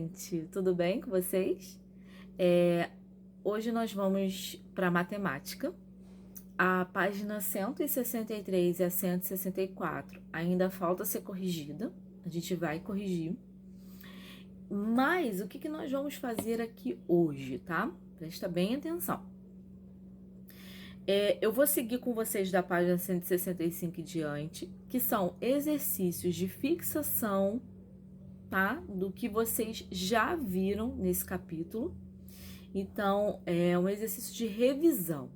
gente! Tudo bem com vocês? Hoje nós vamos para matemática. A página 163 e a 164 ainda falta ser corrigida. A gente vai corrigir. Mas o que nós vamos fazer aqui hoje, tá? Presta bem atenção. Eu vou seguir com vocês da página 165 em diante, que são exercícios de fixação, tá? Do que vocês já viram nesse capítulo. Então, é um exercício de revisão.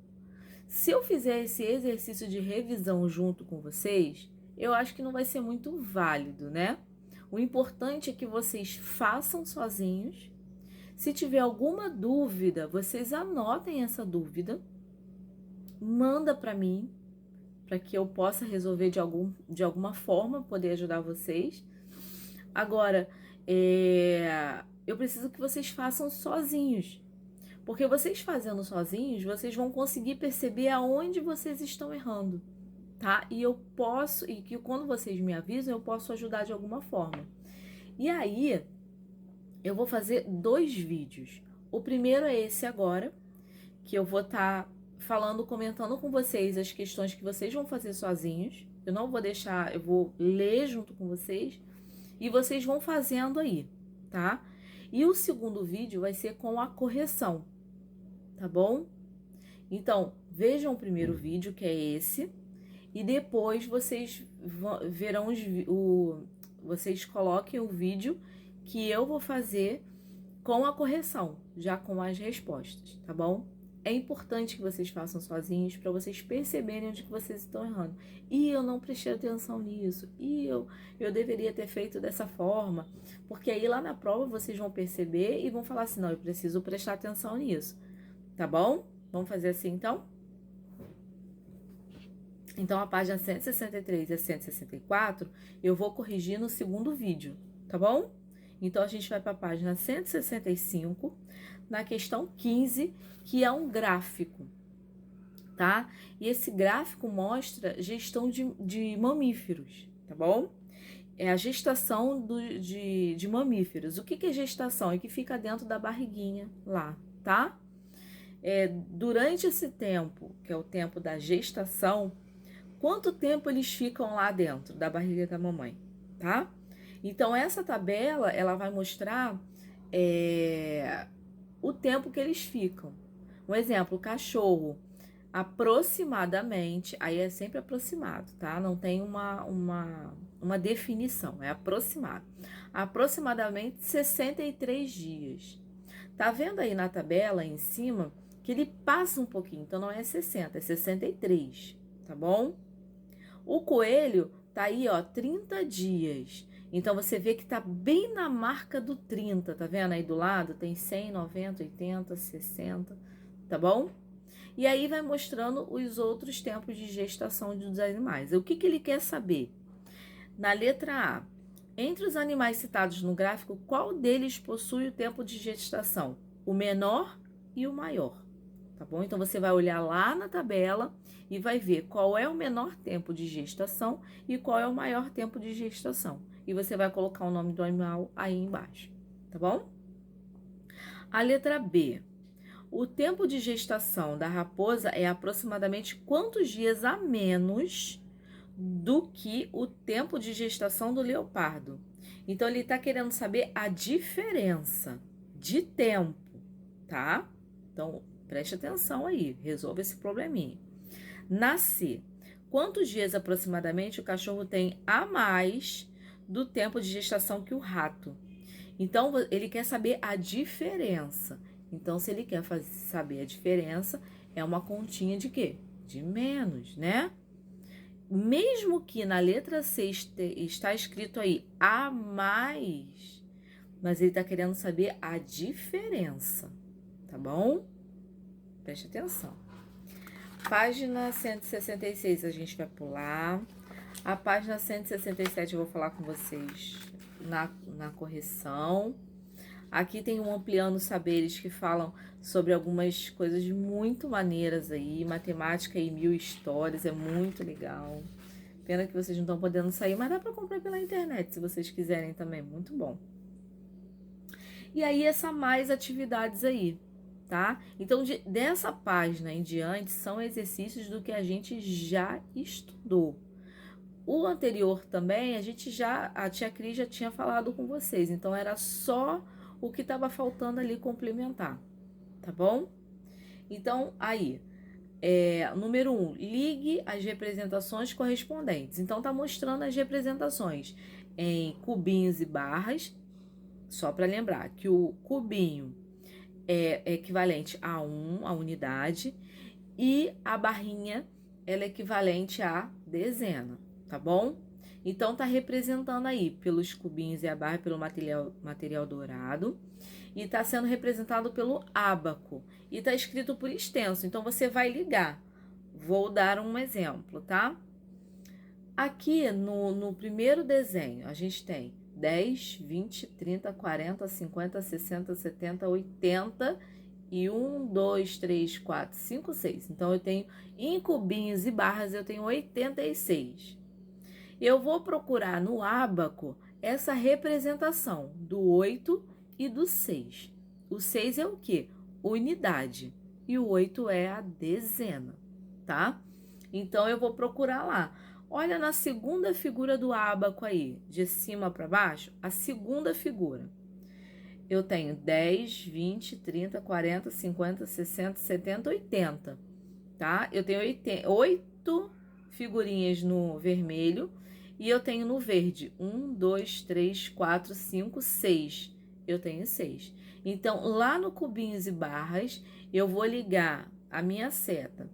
Se eu fizer esse exercício de revisão junto com vocês, eu acho que não vai ser muito válido, né? O importante é que vocês façam sozinhos. Se tiver alguma dúvida, vocês anotem essa dúvida, manda para mim, para que eu possa resolver de alguma forma, poder ajudar vocês. Agora, eu preciso que vocês façam sozinhos, porque vocês fazendo sozinhos, vocês vão conseguir perceber aonde vocês estão errando, tá? E que quando vocês me avisam, eu posso ajudar de alguma forma. E aí, eu vou fazer 2 vídeos. O primeiro é esse agora, que eu vou estar comentando com vocês as questões que vocês vão fazer sozinhos. Eu não vou deixar, eu vou ler junto com vocês e vocês vão fazendo aí, tá? E o segundo vídeo vai ser com a correção, tá bom? Então, vejam o primeiro vídeo, que é esse, e depois vocês verão vocês coloquem o vídeo que eu vou fazer com a correção, já com as respostas, tá bom? É importante que vocês façam sozinhos para vocês perceberem onde que vocês estão errando. E eu não prestei atenção nisso. E eu deveria ter feito dessa forma. Porque aí lá na prova vocês vão perceber e vão falar assim, não, eu preciso prestar atenção nisso. Tá bom? Vamos fazer assim então? Então a página 163 e 164 eu vou corrigir no segundo vídeo, tá bom? Então a gente vai para a página 165, na questão 15, que é um gráfico, tá? E esse gráfico mostra gestão de mamíferos, tá bom? É a gestação de mamíferos. O que é gestação? É que fica dentro da barriguinha lá, tá? Durante esse tempo, que é o tempo da gestação, quanto tempo eles ficam lá dentro da barriga da mamãe, tá? Então, essa tabela, ela vai mostrar o tempo que eles ficam. Um exemplo, o cachorro, aproximadamente, aí é sempre aproximado, tá? Não tem uma definição, é aproximado. Aproximadamente 63 dias. Tá vendo aí na tabela, aí em cima, que ele passa um pouquinho, então não é 60, é 63, tá bom? O coelho tá aí, ó, 30 dias. Então, você vê que tá bem na marca do 30, tá vendo aí do lado? Tem 100, 90, 80, 60, tá bom? E aí vai mostrando os outros tempos de gestação dos animais. O que ele quer saber? Na letra A, entre os animais citados no gráfico, qual deles possui o tempo de gestação? O menor e o maior, tá bom? Então, você vai olhar lá na tabela e vai ver qual é o menor tempo de gestação e qual é o maior tempo de gestação. E você vai colocar o nome do animal aí embaixo, tá bom? A letra B. O tempo de gestação da raposa é aproximadamente quantos dias a menos do que o tempo de gestação do leopardo? Então, ele tá querendo saber a diferença de tempo, tá? Então, preste atenção aí, resolva esse probleminha. Na C, quantos dias aproximadamente o cachorro tem a mais do tempo de gestação que o rato? Então, ele quer saber a diferença. Então, se ele quer saber a diferença, é uma continha de quê? De menos, né? Mesmo que na letra C está escrito aí a mais, mas ele está querendo saber a diferença, tá bom? Preste atenção. Página 166 a gente vai pular. A página 167 eu vou falar com vocês na correção. Aqui tem um Ampliando Saberes que falam sobre algumas coisas muito maneiras aí. Matemática e 1000 histórias, é muito legal. Pena que vocês não estão podendo sair, mas dá para comprar pela internet se vocês quiserem também, muito bom. E aí, essa mais atividades aí, tá? Então, dessa página em diante, são exercícios do que a gente já estudou. O anterior também, a tia Cris já tinha falado com vocês, então era só o que estava faltando ali complementar, tá bom? Então, aí, número 1, ligue as representações correspondentes. Então, tá mostrando as representações em cubinhos e barras, só para lembrar que o cubinho é equivalente a 1, a unidade, e a barrinha ela é equivalente a dezena, tá bom? Então, tá representando aí pelos cubinhos e a barra, pelo material dourado, e tá sendo representado pelo ábaco, e tá escrito por extenso, então você vai ligar. Vou dar um exemplo, tá? Aqui no primeiro desenho, a gente tem 10, 20, 30, 40, 50, 60, 70, 80 e 1, 2, 3, 4, 5, 6. Então, eu tenho em cubinhos e barras, eu tenho 86. Eu vou procurar no ábaco essa representação do 8 e do 6. O 6 é o quê? Unidade. E o 8 é a dezena, tá? Então, eu vou procurar lá. Olha na segunda figura do ábaco aí, de cima para baixo, a segunda figura. Eu tenho 10, 20, 30, 40, 50, 60, 70, 80, tá? Eu tenho 8 figurinhas no vermelho e eu tenho no verde 1, 2, 3, 4, 5, 6. Eu tenho 6. Então, lá no cubinhos e barras, eu vou ligar a minha seta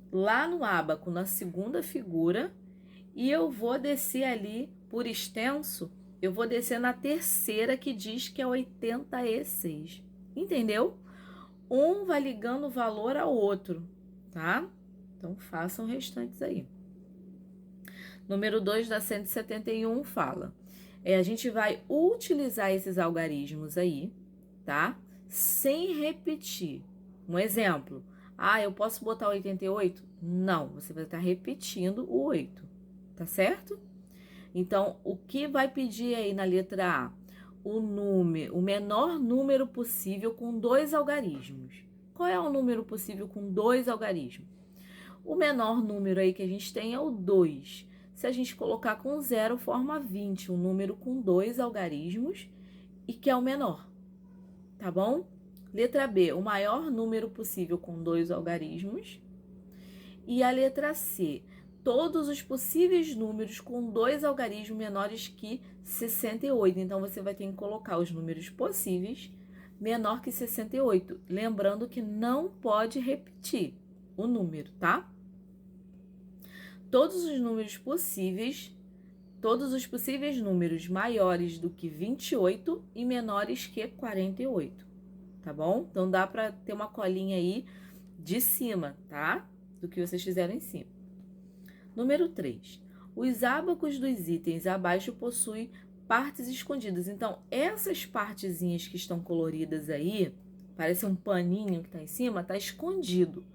lá no ábaco, na segunda figura, e eu vou descer ali por extenso, eu vou descer na terceira que diz que é 86. Entendeu? Um vai ligando o valor ao outro, tá? Então, façam restantes aí. Número 2 da 171 fala: a gente vai utilizar esses algarismos aí, tá? Sem repetir. Um exemplo. Eu posso botar 88? Não, você vai estar repetindo o 8, tá certo? Então, o que vai pedir aí na letra A? O menor número possível com 2 algarismos. Qual é o número possível com 2 algarismos? O menor número aí que a gente tem é o 2. Se a gente colocar com 0, forma 20, um número com 2 algarismos e que é o menor, tá bom? Letra B, o maior número possível com 2 algarismos. E a letra C, todos os possíveis números com 2 algarismos menores que 68. Então, você vai ter que colocar os números possíveis menor que 68. Lembrando que não pode repetir o número, tá? Todos os possíveis números maiores do que 28 e menores que 48, tá bom? Então, dá para ter uma colinha aí de cima, tá? Do que vocês fizeram em cima. Número 3. Os ábacos dos itens abaixo possuem partes escondidas. Então, essas partezinhas que estão coloridas aí, parece um paninho que está em cima, está escondido.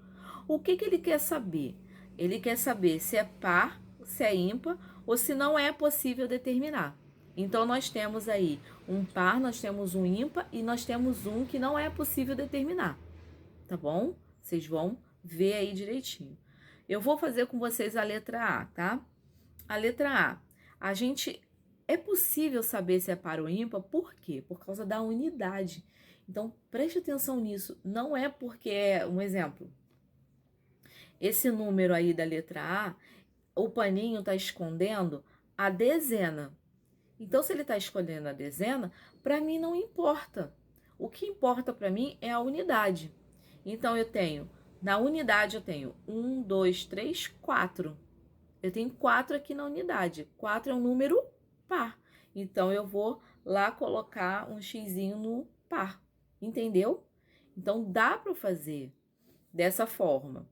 O que ele quer saber? Ele quer saber se é par, se é ímpar ou se não é possível determinar. Então, nós temos aí um par, nós temos um ímpar e nós temos um que não é possível determinar, tá bom? Vocês vão ver aí direitinho. Eu vou fazer com vocês a letra A, tá? A letra A, é possível saber se é par ou ímpar, por quê? Por causa da unidade. Então, preste atenção nisso. Não é porque um exemplo. Esse número aí da letra A, o paninho está escondendo a dezena. Então, se ele está escondendo a dezena, para mim não importa. O que importa para mim é a unidade. Então, na unidade eu tenho 1, 2, 3, 4. Eu tenho 4 aqui na unidade. 4 é um número par. Então, eu vou lá colocar um xizinho no par. Entendeu? Então, dá para fazer dessa forma.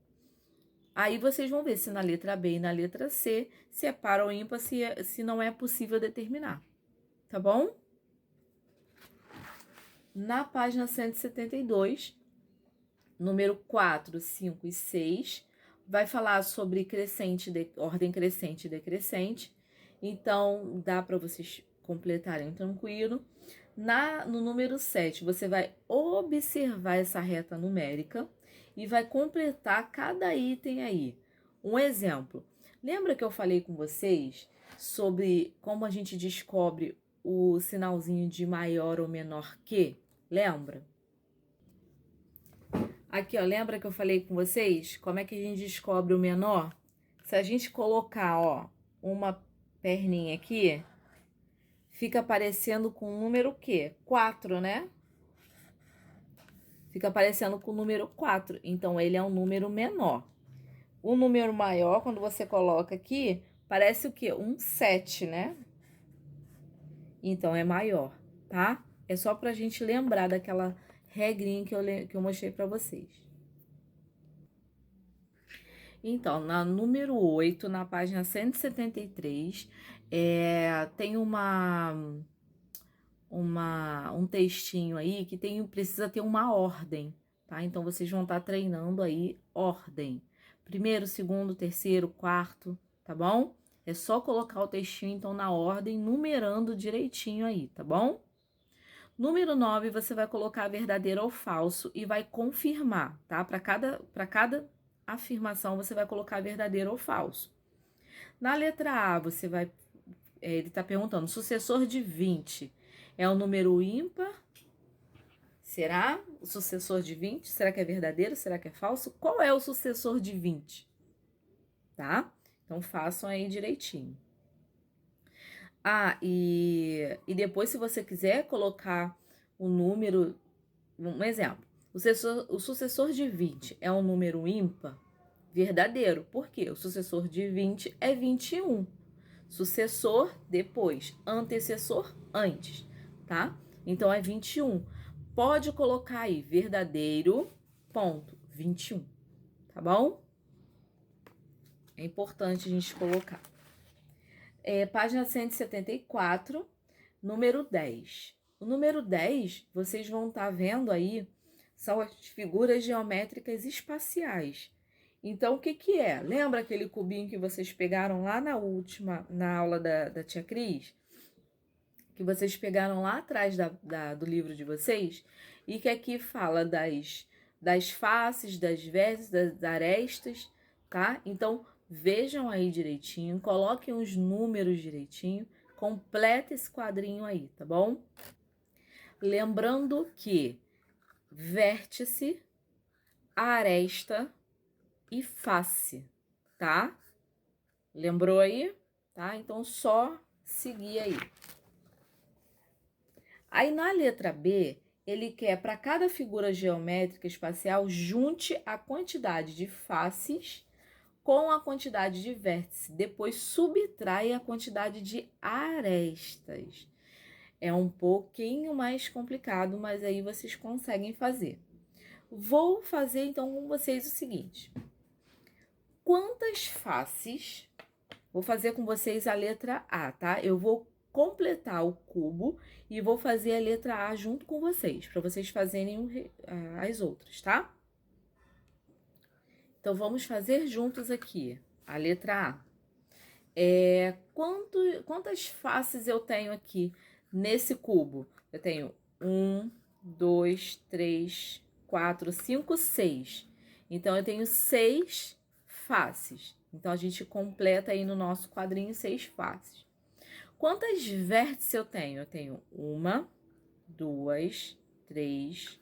Aí, vocês vão ver se na letra B e na letra C, se é par ou ímpar, se não é possível determinar. Tá bom? Na página 172, número 4, 5 e 6, vai falar sobre ordem crescente e decrescente. Então, dá para vocês completarem tranquilo. No número 7, você vai observar essa reta numérica e vai completar cada item aí. Um exemplo. Lembra que eu falei com vocês sobre como a gente descobre o sinalzinho de maior ou menor que? Lembra? Aqui, ó, lembra que eu falei com vocês como é que a gente descobre o menor? Se a gente colocar, ó, uma perninha aqui, fica aparecendo com o número quê? 4, né? Fica aparecendo com o número 4. Então, ele é um número menor. O número maior, quando você coloca aqui, parece o quê? Um 7, né? Então, é maior, tá? É só pra gente lembrar daquela regrinha que eu mostrei pra vocês. Então, na número 8, na página 173, tem um textinho aí que precisa ter uma ordem, tá? Então, vocês vão estar treinando aí ordem. Primeiro, segundo, terceiro, quarto, tá bom? É só colocar o textinho, então, na ordem, numerando direitinho aí, tá bom? Número 9, você vai colocar verdadeiro ou falso e vai confirmar, tá? Para cada afirmação, você vai colocar verdadeiro ou falso. Na letra A, ele tá perguntando, sucessor de 20 é um número ímpar? Será o sucessor de 20? Será que é verdadeiro? Será que é falso? Qual é o sucessor de 20? Tá? Então, façam aí direitinho. E depois, se você quiser colocar o número, um exemplo, o sucessor de 20 é um número ímpar? Verdadeiro. Por quê? O sucessor de 20 é 21. Sucessor, depois. Antecessor, antes, tá? Então, é 21. Pode colocar aí, verdadeiro, ponto, 21, tá bom? É importante a gente colocar. Página 174, número 10. O número 10, vocês vão estar vendo aí, são as figuras geométricas espaciais. Então, o que que é? Lembra aquele cubinho que vocês pegaram lá na aula da tia Cris? Que vocês pegaram lá atrás do livro de vocês? E que aqui fala das faces, das vértices, das arestas, tá? Então, vejam aí direitinho, coloquem os números direitinho, completa esse quadrinho aí, tá bom? Lembrando que vértice, aresta e face, tá? Lembrou aí? Tá? Então, só seguir aí. Aí, na letra B, ele quer, para cada figura geométrica espacial, junte a quantidade de faces com a quantidade de vértices. Depois, subtrai a quantidade de arestas. É um pouquinho mais complicado, mas aí vocês conseguem fazer. Vou fazer, então, com vocês o seguinte. Quantas faces? Vou fazer com vocês a letra A, tá? Eu vou completar o cubo e vou fazer a letra A junto com vocês, para vocês fazerem as outras, tá? Então, vamos fazer juntos aqui a letra A. Quantas faces eu tenho aqui nesse cubo? Eu tenho 1, 2, 3, 4, 5, 6. Então, eu tenho 6 faces. Então, a gente completa aí no nosso quadrinho 6 faces. Quantas vértices eu tenho? Eu tenho 1, 2, 3,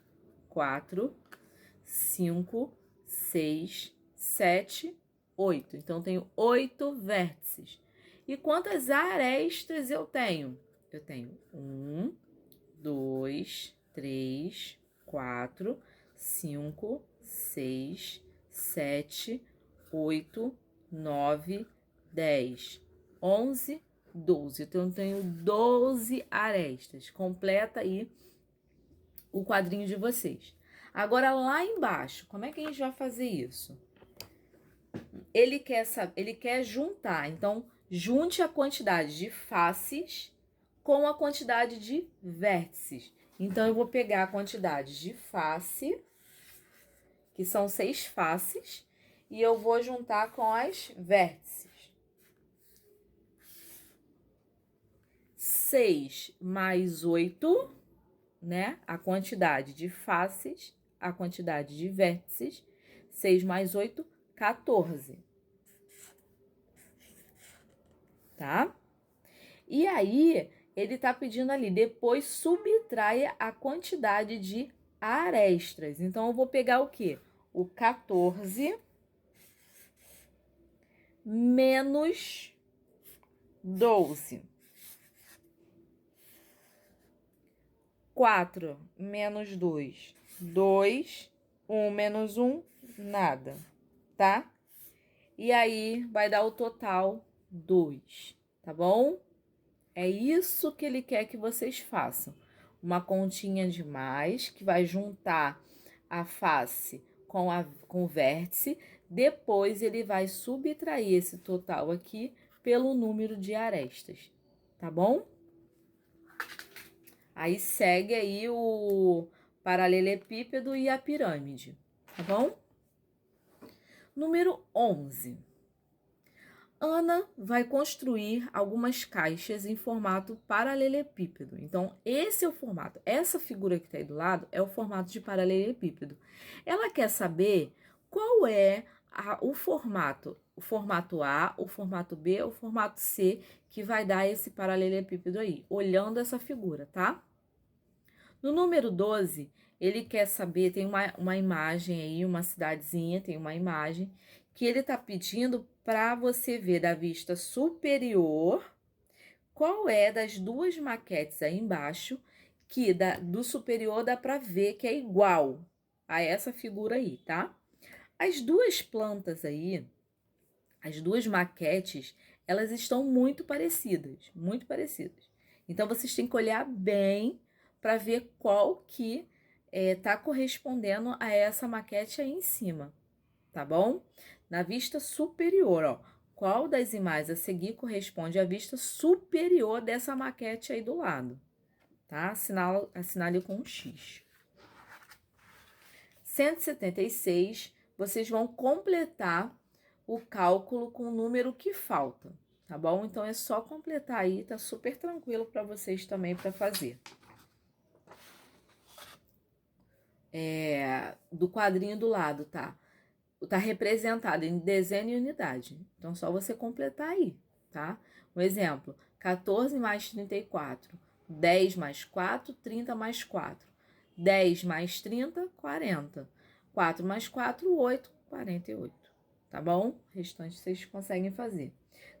4, 5, 6, 7, 8. Então, eu tenho 8 vértices. E quantas arestas eu tenho? Eu tenho 1, 2, 3, 4, 5, 6, 7, 8, 9, 10, 11, 12. Então, eu tenho 12 arestas. Completa aí o quadrinho de vocês. Agora, lá embaixo, como é que a gente vai fazer isso? Ele quer juntar. Então, junte a quantidade de faces com a quantidade de vértices. Então, eu vou pegar a quantidade de face, que são 6 faces, e eu vou juntar com as vértices. 6 mais 8 né? A quantidade de faces, a quantidade de vértices. 6 mais 8, 14. Tá? E aí, ele tá pedindo ali, depois subtraia a quantidade de arestas. Então, eu vou pegar o quê? O 14 menos 12. 4 menos 2, 2. 1 menos 1, nada, tá? E aí, vai dar o total 2, tá bom? É isso que ele quer que vocês façam. Uma continha de mais, que vai juntar a face com o vértice. Depois, ele vai subtrair esse total aqui pelo número de arestas, tá bom? Aí, segue aí o paralelepípedo e a pirâmide, tá bom? Número 11. Ana vai construir algumas caixas em formato paralelepípedo. Então, esse é o formato. Essa figura que está aí do lado é o formato de paralelepípedo. Ela quer saber qual é o formato. O formato A, o formato B, o formato C, que vai dar esse paralelepípedo aí, olhando essa figura, tá? No número 12, ele quer saber, tem uma imagem aí, uma cidadezinha, tem uma imagem, que ele está pedindo para você ver da vista superior qual é das duas maquetes aí embaixo, que do superior dá para ver que é igual a essa figura aí, tá? As duas plantas aí, as duas maquetes, elas estão muito parecidas, muito parecidas. Então, vocês têm que olhar bem para ver qual que tá correspondendo a essa maquete aí em cima, tá bom? Na vista superior, ó, qual das imagens a seguir corresponde à vista superior dessa maquete aí do lado, tá? Assinale com um X. 176, vocês vão completar o cálculo com o número que falta, tá bom? Então, é só completar aí, tá super tranquilo para vocês também para fazer. Do quadrinho do lado, tá? Tá representado em desenho e unidade. Então, só você completar aí, tá? Um exemplo, 14 mais 34, 10 mais 4, 30 mais 4. 10 mais 30, 40. 4 mais 4, 8, 48. Tá bom? O restante vocês conseguem fazer.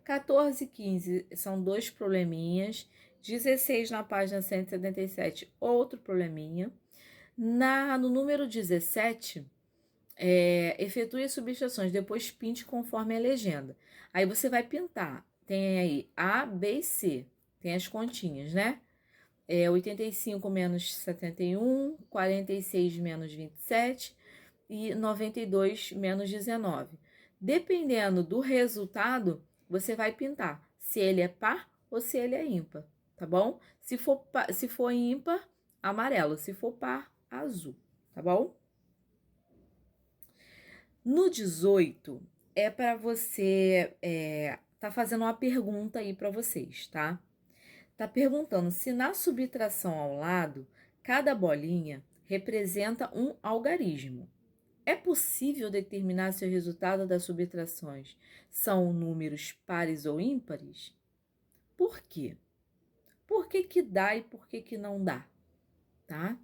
14 e 15 são dois probleminhas. 16 na página 177, outro probleminha. No número 17, efetue as subtrações, depois pinte conforme a legenda. Aí você vai pintar. Tem aí A, B e C. Tem as continhas, né? 85 menos 71, 46 menos 27 e 92 menos 19. Dependendo do resultado, você vai pintar se ele é par ou se ele é ímpar, tá bom? Se for ímpar, amarelo. Se for par, azul, tá bom? No 18, é para você tá fazendo uma pergunta aí para vocês, tá? Tá perguntando se na subtração ao lado, cada bolinha representa um algarismo. É possível determinar se o resultado das subtrações são números pares ou ímpares? Por quê? Por que que dá e por que que não dá? Tá?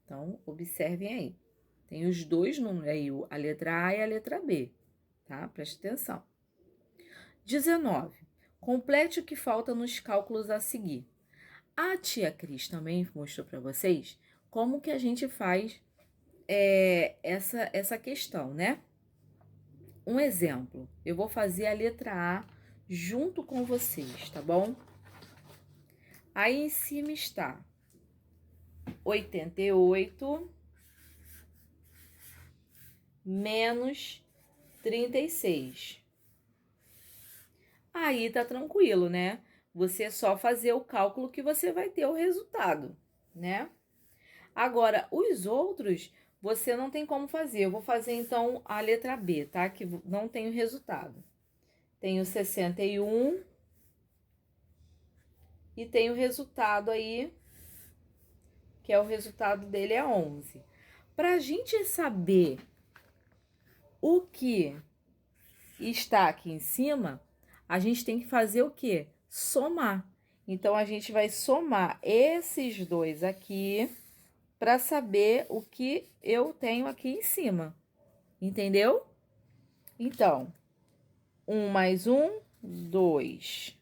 Então, observem aí. Tem os dois números aí, a letra A e a letra B, tá? Preste atenção. 19. Complete o que falta nos cálculos a seguir. A tia Cris também mostrou para vocês como que a gente faz essa questão, né? Um exemplo, eu vou fazer a letra A junto com vocês, tá bom? Aí em cima está 88 menos 36. Aí tá tranquilo, né? Você só fazer o cálculo que você vai ter o resultado, né? Agora, os outros, você não tem como fazer. Eu vou fazer, então, a letra B, tá? Que não tem o resultado. Tenho 61 e tem o resultado aí que é o resultado dele é 11. Para a gente saber o que está aqui em cima, a gente tem que fazer o quê? Somar. Então, a gente vai somar esses dois aqui para saber o que eu tenho aqui em cima. Entendeu? Então, 1 mais 1, 2.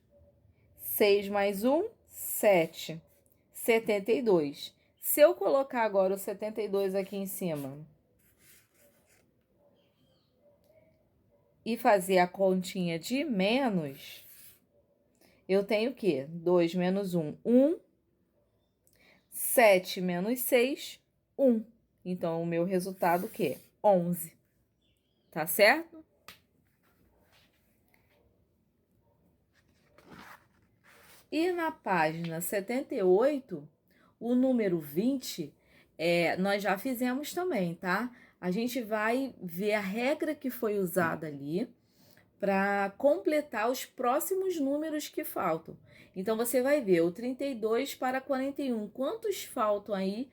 6 mais 1, 7. 72. Se eu colocar agora o 72 aqui em cima e fazer a continha de menos, eu tenho o quê? 2 menos 1, 1. 7 menos 6, 1. Então, o meu resultado o quê? 11. Tá certo? E na página 78, o número 20, nós já fizemos também, tá? A gente vai ver a regra que foi usada ali para completar os próximos números que faltam. Então, você vai ver o 32 para 41. Quantos faltam aí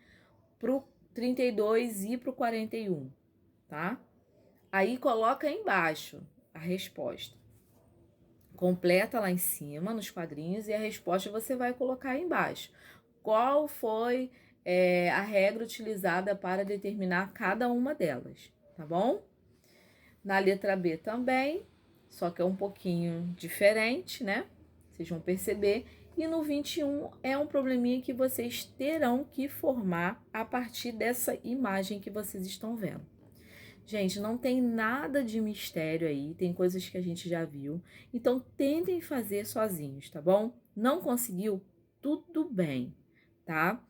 pro 32 e pro 41, tá? Aí, coloca aí embaixo a resposta. Completa lá em cima, nos quadrinhos, e a resposta você vai colocar aí embaixo. Qual foi a regra utilizada para determinar cada uma delas, tá bom? Na letra B também, só que é um pouquinho diferente, né? Vocês vão perceber. E no 21 é um probleminha que vocês terão que formar a partir dessa imagem que vocês estão vendo. Gente, não tem nada de mistério aí, tem coisas que a gente já viu. Então, tentem fazer sozinhos, tá bom? Não conseguiu? Tudo bem, tá?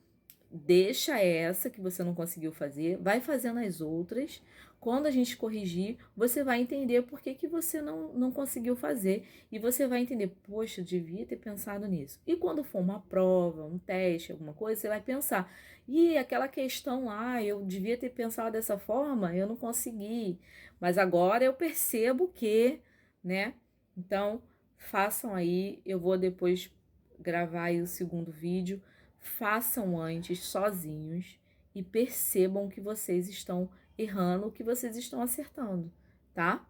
Deixa essa que você não conseguiu fazer, vai fazendo as outras. Quando a gente corrigir, você vai entender por que você não conseguiu fazer. E você vai entender, poxa, eu devia ter pensado nisso. E quando for uma prova, um teste, alguma coisa, você vai pensar, e aquela questão lá, eu devia ter pensado dessa forma, eu não consegui. Mas agora eu percebo que, né? Então, façam aí, eu vou depois gravar aí o segundo vídeo. Façam antes sozinhos e percebam que vocês estão errando, que vocês estão acertando, tá?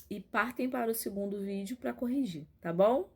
E partem para o segundo vídeo para corrigir, tá bom?